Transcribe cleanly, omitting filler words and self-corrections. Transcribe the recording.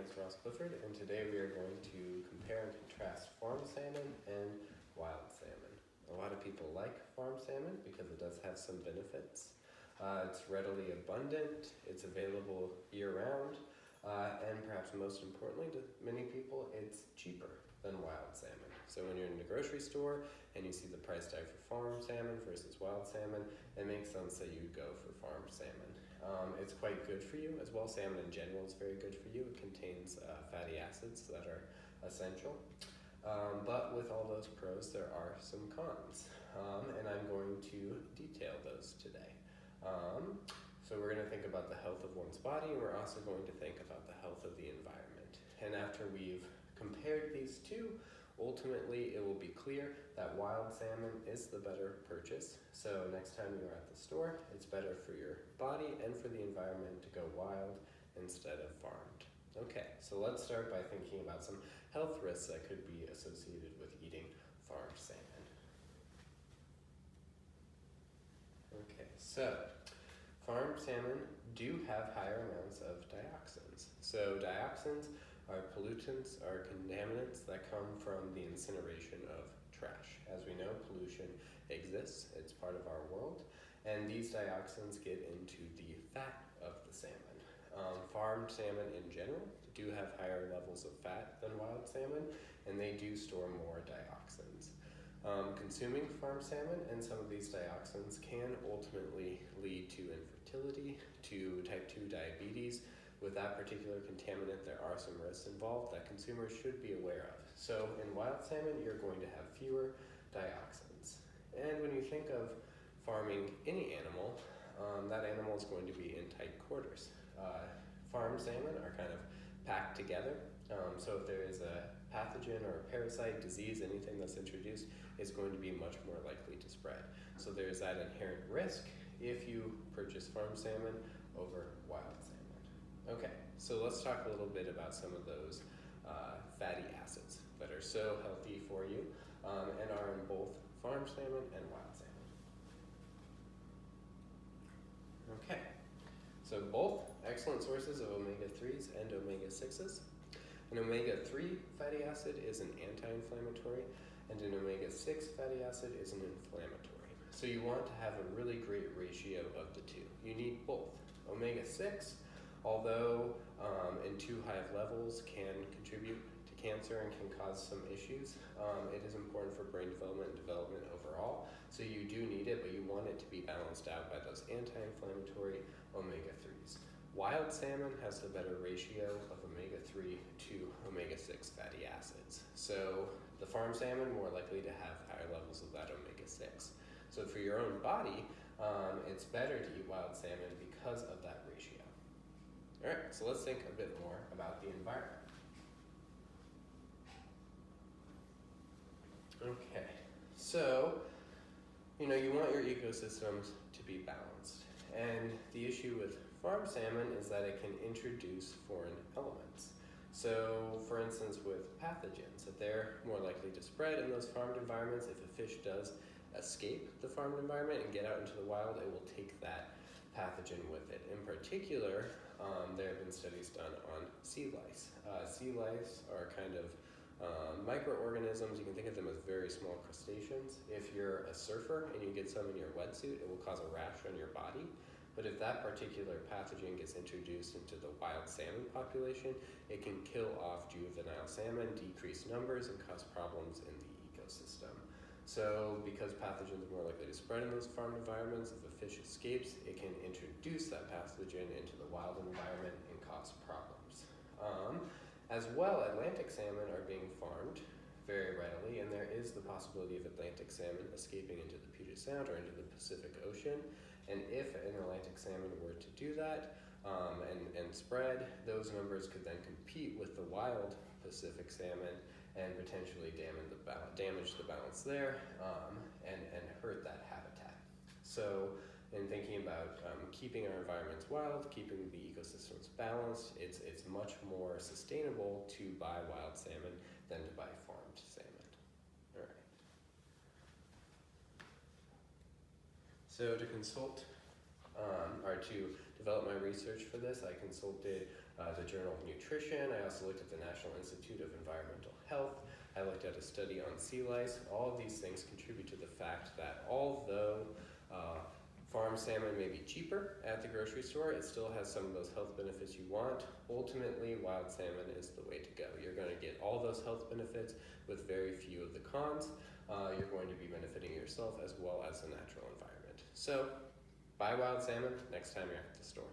is Ross Clifford, and today we are going to compare and contrast farm salmon and wild salmon. A lot of people like farm salmon because it does have some benefits. It's readily abundant, it's available year-round, and perhaps most importantly to many people, it's cheaper than wild salmon. So when you're in the grocery store and you see the price tag for farm salmon versus wild salmon, it makes sense that you'd go for farm salmon. It's quite good for you as well. Salmon in general is very good for you. It contains fatty acids that are essential. But with all those pros, there are some cons, and I'm going to detail those today. So we're going to think about the health of one's body, and we're also going to think about the health of the environment. And after we've compared these two, ultimately it will be clear that wild salmon is the better purchase. So next time you're at the store, it's better for your body and for the environment to go wild instead of farmed. Okay, so let's start by thinking about some health risks that could be associated with eating farmed salmon. Okay, so farmed salmon do have higher amounts of dioxins. So dioxins are pollutants, are contaminants that come from the incineration of trash. As we know, pollution exists, it's part of our world, and these dioxins get into the fat of the salmon. Farmed salmon in general do have higher levels of fat than wild salmon, and they do store more dioxins. Consuming farmed salmon and some of these dioxins can ultimately lead to infertility, to type 2 diabetes. With that particular contaminant, there are some risks involved that consumers should be aware of. So in wild salmon, you're going to have fewer dioxins. And when you think of farming any animal, that animal is going to be in tight quarters. Farmed salmon are kind of packed together. So if there is a pathogen or a parasite, disease, anything that's introduced, is going to be much more likely to spread. So there's that inherent risk if you purchase farmed salmon over wild salmon. Okay, so let's talk a little bit about some of those fatty acids that are so healthy for you and are in both farm salmon and wild salmon. Okay, so both excellent sources of omega-3s and omega-6s. An omega-3 fatty acid is an anti-inflammatory, and an omega-6 fatty acid is an inflammatory. So you want to have a really great ratio of the two. You need both. Omega-6, although in too high of levels, can contribute to cancer and can cause some issues. It is important for brain development and development overall, so you do need it, but you want it to be balanced out by those anti-inflammatory omega-3s. Wild salmon has the better ratio of omega-3 to omega-6 fatty acids. So the farm salmon more likely to have higher levels of that omega-6. So for your own body, it's better to eat wild salmon because of that ratio. All right, so let's think a bit more about the environment. Okay, so, you want your ecosystems to be balanced. And the issue with farm salmon is that it can introduce foreign elements. So, for instance, with pathogens, that they're more likely to spread in those farmed environments. If a fish does escape the farmed environment and get out into the wild, it will take that pathogen with it. In particular, there have been studies done on sea lice. Sea lice are kind of microorganisms. You can think of them as very small crustaceans. If you're a surfer and you get some in your wetsuit, it will cause a rash on your body. But if that particular pathogen gets introduced into the wild salmon population, it can kill off juvenile salmon, decrease numbers, and cause problems in the ecosystem. So because pathogens are more likely to spread in those farmed environments, if a fish escapes, it can introduce that pathogen into the wild environment and cause problems. As well, Atlantic salmon are being farmed very readily, and there is the possibility of Atlantic salmon escaping into the Puget Sound or into the Pacific Ocean. And if an Atlantic salmon were to do that and spread, those numbers could then compete with the wild Pacific salmon and potentially damage the balance there and hurt that habitat. So in thinking about keeping our environments wild, keeping the ecosystems balanced, it's much more sustainable to buy wild salmon than to buy farmed salmon. All right. So to consult or to develop my research for this, I consulted the Journal of Nutrition. I also looked at the National Institute of Environmental Health. I looked at a study on sea lice. All of these things contribute to the fact that although farm salmon may be cheaper at the grocery store, it still has some of those health benefits you want. Ultimately, wild salmon is the way to go. You're going to get all those health benefits with very few of the cons. You're going to be benefiting yourself as well as the natural environment. So, buy wild salmon next time you're at the store.